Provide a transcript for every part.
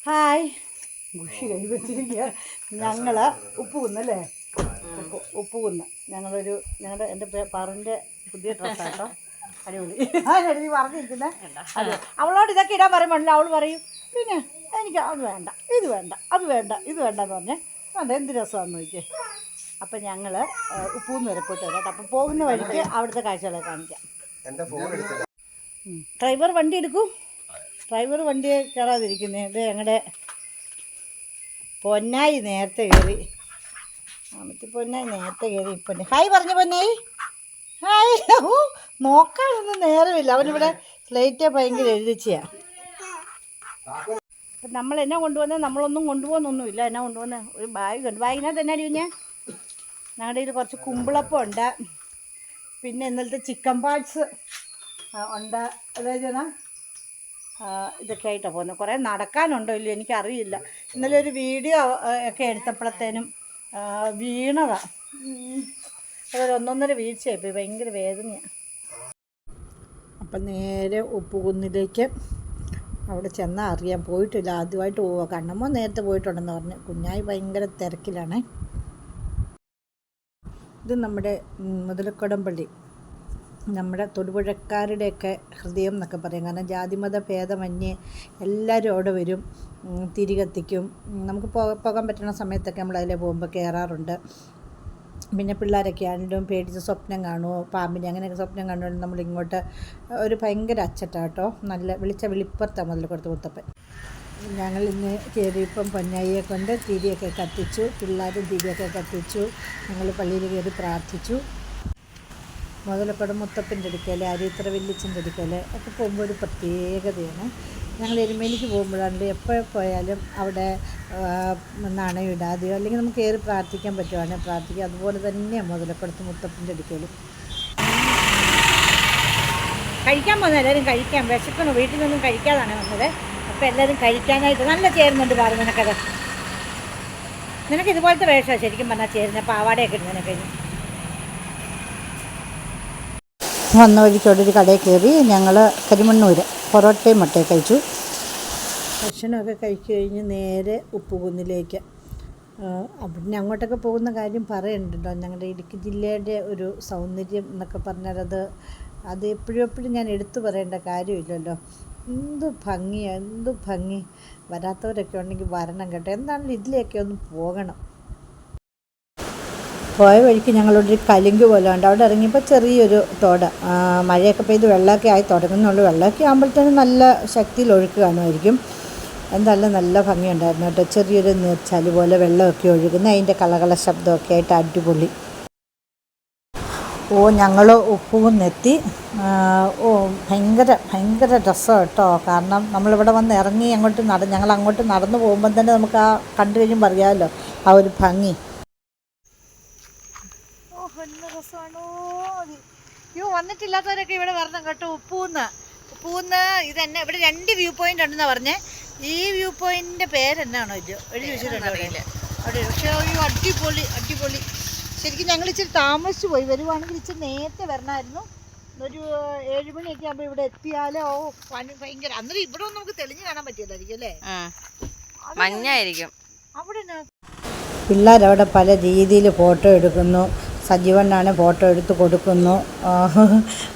Hi മുഷി കൈ വെച്ചിരിക്കുക. ഞങ്ങൾ ഉപ്പുകുന്നല്ലേ, ഉപ്പുകുന്ന് ഞങ്ങളുടെ എൻ്റെ പാറിൻ്റെ പുതിയ ഡ്രസ്സാട്ടോ. അടിപൊളി. നീ പറഞ്ഞിരിക്കുന്നത് അത് അവളോട് ഇതൊക്കെ ഇടാൻ പറയുമ്പോൾ അവൾ പറയും പിന്നെ എനിക്ക് അത് വേണ്ട, ഇത് വേണ്ട, അത് വേണ്ട, ഇത് വേണ്ടെന്ന് പറഞ്ഞേ. അതെ എന്ത് രസമാണെന്ന് നോക്കിയേ. അപ്പം ഞങ്ങൾ ഉപ്പുകുന്ന് വരെ പോയിട്ട് വരാം. അപ്പം പോകുന്ന വഴിക്ക് അവിടുത്തെ കാഴ്ചകളെ കാണിക്കാം. ഡ്രൈവർ വണ്ടി എടുക്കൂ. ഡ്രൈവർ വണ്ടിയെ കയറാതിരിക്കുന്നേ. ഇത് ഞങ്ങളുടെ പൊന്നായി നേരത്തെ കയറി. പൊന്നായി നേരത്തെ കയറി. ഇപ്പം ഹായ് പറഞ്ഞു പൊന്നായി. ഹായ്. നോക്കാനൊന്നും നേരമില്ല. അവനിവിടെ സ്ലേറ്റ് ഭയങ്കര എഴുതിച്ചാണ്. അപ്പം നമ്മൾ എന്നാ കൊണ്ടുവന്നത്? നമ്മളൊന്നും കൊണ്ടുപോകുന്നൊന്നുമില്ല. എന്നാ കൊണ്ടുവന്നത്? ഒരു ബാഗ് ഉണ്ട്. ബാഗിനകത്ത് എന്നാ അടിഞ്ഞ ഞങ്ങളുടെ കയ്യിൽ കുറച്ച് കുമ്പിളപ്പം ഉണ്ട്. പിന്നെ ഇന്നലത്തെ ചിക്കൻ പാർട്സ് ഉണ്ട്. അതായത് ഇതൊക്കെ ആയിട്ടാണ് പോകുന്നത്. കുറേ നടക്കാനുണ്ടോ ഇല്ലയോ എനിക്കറിയില്ല. ഇന്നലെ ഒരു വീഡിയോ ഒക്കെ എടുത്തപ്പോഴത്തേനും വീണതാണ്. അതൊരു ഒന്നൊന്നര വീഴ്ചയായിപ്പോയി. ഭയങ്കര വേദനയാണ്. അപ്പം നേരെ ഉപ്പുകുന്നിലേക്ക് അവിടെ ചെന്നാൽ അറിയാൻ. പോയിട്ടില്ല, ആദ്യമായിട്ട് പോവുക. കണ്ണമ്മ നേരത്തെ പോയിട്ടുണ്ടെന്ന് പറഞ്ഞു. കുഞ്ഞായി ഭയങ്കര തിരക്കിലാണ്. ഇത് നമ്മുടെ മുതലക്കൊടംപള്ളി, നമ്മുടെ തൊടുപുഴക്കാരുടെയൊക്കെ ഹൃദയം എന്നൊക്കെ പറയും. കാരണം ജാതിമത ഭേദമന്യേ എല്ലാവരും അവിടെ വരും, തിരി കത്തിക്കും. നമുക്ക് പോകാൻ പറ്റുന്ന സമയത്തൊക്കെ നമ്മൾ അതിലെ പോകുമ്പോൾ കയറാറുണ്ട്. പിന്നെ പിള്ളേരൊക്കെ ആണെങ്കിലും പേടിച്ച് സ്വപ്നം കാണുമോ, പാമ്പിനെ അങ്ങനെയൊക്കെ സ്വപ്നം കാണുമ്പോൾ നമ്മളിങ്ങോട്ട് ഒരു ഭയങ്കര അച്ചട്ടാട്ടോ. നല്ല വെളിപ്പുറത്താണ് മുതലക്കൊടുത്ത് മുത്തപ്പൻ. ഞങ്ങൾ ഇന്ന് കയറിയപ്പം പൊന്നായിയെ കൊണ്ട് തിരിയൊക്കെ കത്തിച്ചു. പിള്ളേരും തിരിയൊക്കെ കത്തിച്ചു. ഞങ്ങൾ പള്ളിയിൽ കയറി പ്രാർത്ഥിച്ചു. മുതലക്കൊടം മുത്തപ്പൻ്റെ അടുക്കൽ, അരിയത്ര വെല്ലിച്ചൻ്റെ അടുക്കൽ ഒക്കെ പോകുമ്പോൾ ഒരു പ്രത്യേകതയാണ്. ഞങ്ങൾ എരുമേലിക്ക് പോകുമ്പോഴാണെങ്കിൽ എപ്പോൾ പോയാലും അവിടെ നാണയം ഇടാതെയോ അല്ലെങ്കിൽ നമുക്ക് കയറി പ്രാർത്ഥിക്കാൻ പറ്റുവാണെങ്കിൽ പ്രാർത്ഥിക്കുക. അതുപോലെ തന്നെയാണ് മുതലക്കൊടത്ത് മുത്തപ്പൻ്റെ അടുക്കലും. കഴിക്കാൻ പോകുന്നത് എല്ലാവരും കഴിക്കാൻ വിശക്കണം. വീട്ടിൽ നിന്നും കഴിക്കാതാണ് വന്നത്. അപ്പോൾ എല്ലാവരും കഴിക്കാനായിട്ട് നല്ല ചേരുന്നുണ്ട്. പറഞ്ഞു നിനക്കത്, നിനക്ക് ഇതുപോലത്തെ വേഷമാണ് ശരിക്കും പറഞ്ഞാൽ ചേരുന്ന. പാവാടയൊക്കെ ഇട്ട് നിനക്ക് വന്ന വഴിക്കോടൊരു കടയിൽ കയറി ഞങ്ങൾ കരിമണ്ണൂർ പൊറോട്ടയും മുട്ടയും കഴിച്ചു. ഭക്ഷണമൊക്കെ കഴിച്ചു കഴിഞ്ഞ് നേരെ ഉപ്പുകുന്നിലേക്ക്. പിന്നെ അങ്ങോട്ടൊക്കെ പോകുന്ന കാര്യം പറയുന്നുണ്ടോ. ഞങ്ങളുടെ ഇടുക്കി ജില്ലയുടെ ഒരു സൗന്ദര്യം എന്നൊക്കെ പറഞ്ഞാൽ അത് എപ്പോഴും ഞാൻ എടുത്തു പറയേണ്ട കാര്യമില്ലല്ലോ. എന്ത് ഭംഗിയാണ്, എന്ത് ഭംഗി. വരാത്തവരൊക്കെ ഉണ്ടെങ്കിൽ വരണം കേട്ടോ. എന്താണെങ്കിലും ഇതിലെയൊക്കെ ഒന്ന് പോകണം. പോയ വഴിക്ക് ഞങ്ങളൊരു കലുങ്ക് പോലെ ഉണ്ട്. അവിടെ ഇറങ്ങിയപ്പോൾ ചെറിയൊരു തോട്. മഴയൊക്കെ പെയ്ത് വെള്ളമൊക്കെ ആയി തുടങ്ങുന്നുള്ളൂ. വെള്ളമൊക്കെ ആകുമ്പോഴത്തേനും നല്ല ശക്തിയിൽ ഒഴുക്ക് കാണുമായിരിക്കും. എന്തായാലും നല്ല ഭംഗിയുണ്ടായിരുന്നു കേട്ടോ. ചെറിയൊരു നീർച്ചാല് പോലെ വെള്ളമൊക്കെ ഒഴുകുന്ന, അതിൻ്റെ കളകള ശബ്ദമൊക്കെ ആയിട്ട് അടിപൊളി. ഞങ്ങൾ ഉപ്പുകുന്നെത്തി. ഭയങ്കര രസം കേട്ടോ. കാരണം നമ്മളിവിടെ വന്ന് ഇറങ്ങി ഞങ്ങൾ അങ്ങോട്ട് നടന്നു പോകുമ്പം തന്നെ നമുക്ക് കണ്ടു കഴിയുമ്പോൾ അറിയാമല്ലോ ആ ഒരു ഭംഗി. നല്ല രസമാണോ. വന്നിട്ടില്ലാത്തവരൊക്കെ ഇവിടെ വരണം കേട്ടോ. ഉപ്പുകുന്ന് ഇത് തന്നെ. ഇവിടെ 2 വ്യൂ പോയിന്റ് ഉണ്ടെന്നാണ് പറഞ്ഞേ. ഈ വ്യൂ പോയിന്റിന്റെ പേരെന്നാണോ എഴുതി വെച്ചിട്ടുണ്ടോ അവിടെ? പക്ഷേ അടിപൊളി. ശരിക്കും ഞങ്ങൾ ഇച്ചിരി താമസിച്ച് പോയി. വരുവാണെങ്കിൽ ഇച്ചിരി നേരത്തെ വരണമായിരുന്നു. ഒരു 7 മണിയൊക്കെ ആകുമ്പോൾ ഇവിടെ എത്തിയാലേ ഭയങ്കര. അന്നേരം ഇവിടെ ഒന്നും നമുക്ക് തെളിഞ്ഞ് കാണാൻ പറ്റില്ലായിരിക്കും അല്ലേ? മഞ്ഞായിരിക്കും അവിടെ. പിള്ളേരവിടെ പല രീതിയിൽ ഫോട്ടോ എടുക്കുന്നു. സജീവനാണ് ഫോട്ടോ എടുത്ത് കൊടുക്കുന്നു.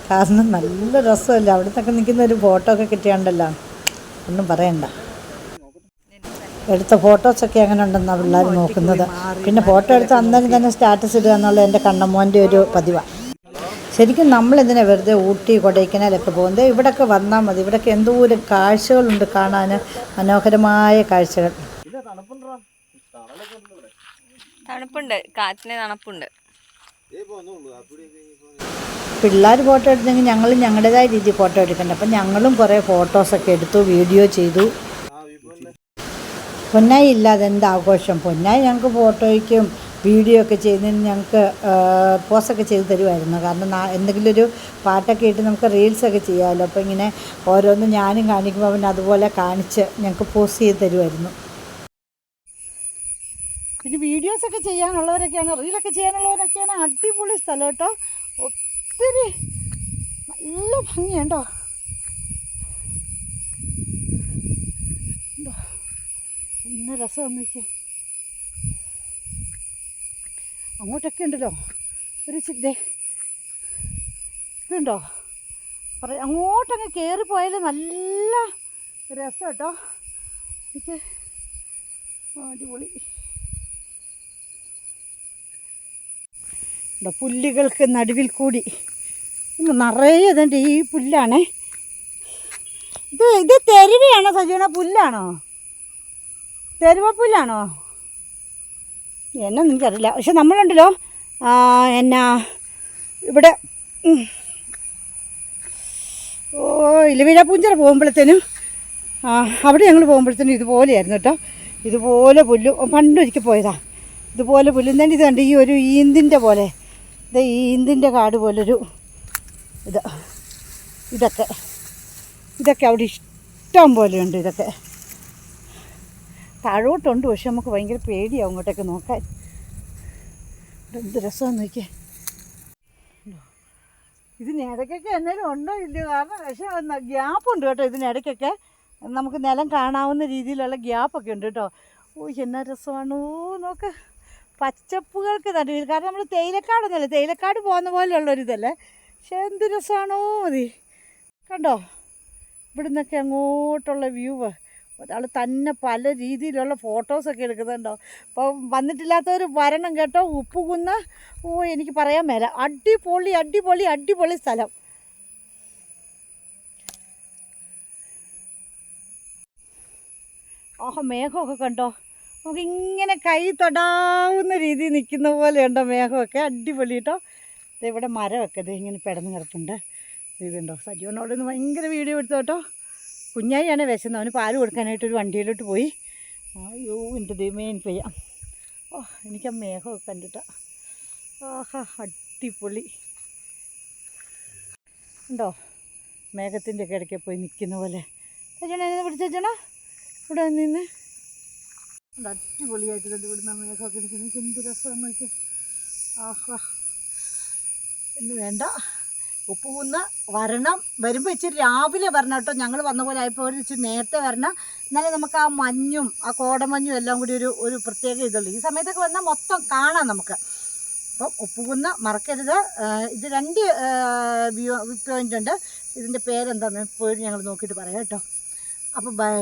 കാരണം നല്ല രസമല്ലേ അവിടുത്തെ നിൽക്കുന്ന ഒരു ഫോട്ടോ ഒക്കെ കിട്ടിയാണ്ടല്ലോ, ഒന്നും പറയണ്ട. എടുത്ത ഫോട്ടോസൊക്കെ എങ്ങനെ ഉണ്ടെന്നാണ് പിള്ളേർ നോക്കുന്നത്. പിന്നെ ഫോട്ടോ എടുത്ത് അന്നേരം തന്നെ സ്റ്റാറ്റസ് ഇടുക എന്നുള്ളത് എൻ്റെ കണ്ണമ്മോൻ്റെ ഒരു പതിവാണ്. ശരിക്കും നമ്മളിതിനെ വെറുതെ ഊട്ടി കൊടൈക്കനാലൊക്കെ പോകുന്നത്. ഇവിടെയൊക്കെ വന്നാൽ മതി. ഇവിടെയൊക്കെ എന്തോരം കാഴ്ചകളുണ്ട് കാണാൻ, മനോഹരമായ കാഴ്ചകൾ. തണുപ്പുണ്ട്, കാറ്റിന് തണുപ്പുണ്ട്. പിള്ളേർ ഫോട്ടോ എടുത്തെങ്കിൽ ഞങ്ങൾ ഞങ്ങളുടേതായ രീതിയിൽ ഫോട്ടോ എടുക്കണ്ട. അപ്പം ഞങ്ങളും കുറേ ഫോട്ടോസൊക്കെ എടുത്തു, വീഡിയോ ചെയ്തു. പൊന്നായി ഇല്ലാതെ എന്ത് ആഘോഷം. പൊന്നായി ഞങ്ങൾക്ക് ഫോട്ടോയ്ക്കും വീഡിയോ ഒക്കെ ചെയ്യുന്നതിന് ഞങ്ങൾക്ക് പോസ്റ്റൊക്കെ ചെയ്ത് തരുമായിരുന്നു. കാരണം എന്തെങ്കിലും ഒരു പാട്ടൊക്കെ ഇട്ട് നമുക്ക് റീൽസൊക്കെ ചെയ്യാമല്ലോ. അപ്പോൾ ഇങ്ങനെ ഓരോന്നും ഞാനും കാണിക്കുമ്പോൾ അവൻ അതുപോലെ കാണിച്ച് ഞങ്ങൾക്ക് പോസ്റ്റ് ചെയ്ത് തരുമായിരുന്നു. പിന്നെ വീഡിയോസൊക്കെ ചെയ്യാനുള്ളവരൊക്കെയാണ്, റീലൊക്കെ ചെയ്യാനുള്ളവരൊക്കെയാണ്. അടിപൊളി സ്ഥലം കേട്ടോ. ഒത്തിരി നല്ല ഭംഗിയുണ്ടോ. എന്നാ രസമാണെന്ന് നോക്കിയേ. അങ്ങോട്ടൊക്കെ ഉണ്ടല്ലോ ഒരു ചിന്തേ ഇതുണ്ടോ അങ്ങോട്ടങ്ങ് കയറിപ്പോയാൽ നല്ല രസം കേട്ടോ. എനിക്ക് അടിപൊളി പുല്ലുകൾക്ക് നടുവിൽ കൂടി നിറയെ ഇതുണ്ട്. ഈ പുല്ലാണേ ഇത് തെരുവയാണോ സജീവന? പുല്ലാണോ? തെരുവപ്പുല്ലാണോ എന്നൊന്നും എനിക്കറിയില്ല. പക്ഷെ നമ്മളുണ്ടല്ലോ എന്നാ ഇവിടെ ഇലവീഴാപ്പൂഞ്ചിറ പോകുമ്പോഴത്തേനും അവിടെ ഞങ്ങൾ പോകുമ്പോഴത്തേനും ഇതുപോലെയായിരുന്നു കേട്ടോ. ഇതുപോലെ പുല്ല് പണ്ടൊരിക്കൽ പോയതാ. ഇതുപോലെ പുല്ലും തന്നെ ഇത് കണ്ട് ഈ ഒരു ഈന്തിൻ്റെ പോലെ ഇത് ഈന്തിൻ്റെ കാട് പോലൊരു ഇതൊക്കെ അവിടെ ഇഷ്ടം പോലെയുണ്ട്. ഇതൊക്കെ താഴോട്ടുണ്ട്, പക്ഷെ നമുക്ക് ഭയങ്കര പേടിയാവും അങ്ങോട്ടൊക്കെ നോക്കാൻ. എന്ത് രസമാണെന്ന് നോക്കിയേ. ഇതിനിടയ്ക്കൊക്കെ എന്തെങ്കിലും ഉണ്ടോ ഇല്ലയോ? കാരണം പക്ഷേ ഗ്യാപ്പുണ്ട് കേട്ടോ. ഇതിനിടയ്ക്കൊക്കെ നമുക്ക് നിലം കാണാവുന്ന രീതിയിലുള്ള ഗ്യാപ്പൊക്കെ ഉണ്ട് കേട്ടോ. എന്നാ രസമാണോ നോക്ക്. പച്ചപ്പുകൾക്ക് നടുവിൽ. കാരണം നമ്മൾ തേയിലക്കാടൊന്നുമല്ല, തേയിലക്കാട് പോകുന്ന പോലെയുള്ളൊരിതല്ലേ. പക്ഷേ എന്ത് രസമാണോ മതി കണ്ടോ. ഇവിടെ നിന്നൊക്കെ അങ്ങോട്ടുള്ള വ്യൂ ഒരാൾ തന്നെ പല രീതിയിലുള്ള ഫോട്ടോസൊക്കെ എടുക്കുന്നുണ്ടോ. അപ്പോൾ വന്നിട്ടില്ലാത്തവർ വരണം കേട്ടോ. ഉപ്പുകുന്ന് എനിക്ക് പറയാൻ മേല. അടിപൊളി അടിപൊളി അടിപൊളി സ്ഥലം. മേഘമൊക്കെ കണ്ടോ. നമുക്കിങ്ങനെ കൈ തൊടാവുന്ന രീതിയിൽ നിൽക്കുന്ന പോലെ ഉണ്ടോ മേഘമൊക്കെ. അടിപൊളി കേട്ടോ. ഇവിടെ മരമൊക്കെ ഇങ്ങനെ പിടന്ന് കിടപ്പുണ്ട്. ഇതുണ്ടോ. സജീവനോട് നിന്ന് ഭയങ്കര വീഡിയോ എടുത്തു കേട്ടോ. കുഞ്ഞായിയാണ് വിശന്നത്. അവന് പാല് കൊടുക്കാനായിട്ടൊരു വണ്ടിയിലോട്ട് പോയി. അയ്യോ എൻ്റെ ദൈവമേ എനിക്ക് വയ്യ. എനിക്ക് ആ മേഘമൊക്കെ കണ്ടിട്ടാ. അടിപൊളി ഉണ്ടോ. മേഘത്തിൻ്റെ ഒക്കെ ഇടയ്ക്ക് പോയി നിൽക്കുന്ന പോലെ. സജീവനെ പിടിച്ചേച്ചണോ ഇവിടെ നിന്ന്. അടിപൊളിയായിട്ട് കണ്ട് ഇവിടുന്ന് മേഘമൊക്കെ നിൽക്കുന്നത്. എന്ത് രസമാണെന്ന് നോക്കിയാൽ. എന്ന് വേണ്ട ഉപ്പുകുന്ന് വരണം. വരുമ്പോൾ ഇച്ചിരി രാവിലെ വരണം കേട്ടോ. ഞങ്ങൾ വന്ന പോലെ ആയപ്പോൾ ഇച്ചിരി നേരത്തെ വരണം. എന്നാലേ നമുക്ക് ആ മഞ്ഞും ആ കോടമഞ്ഞും എല്ലാം കൂടി ഒരു പ്രത്യേക ഇതുള്ളൂ. ഈ സമയത്തൊക്കെ വന്നാൽ മൊത്തം കാണാം നമുക്ക്. അപ്പം ഉപ്പുകുന്ന് മറക്കരുത്. ഇത് 2 വ്യൂ പോയിൻ്റ് ഉണ്ട്. ഇതിൻ്റെ പേരെന്താണെന്ന് ഇപ്പോഴും ഞങ്ങൾ നോക്കിയിട്ട് പറയാം കേട്ടോ. അപ്പോൾ ബൈ.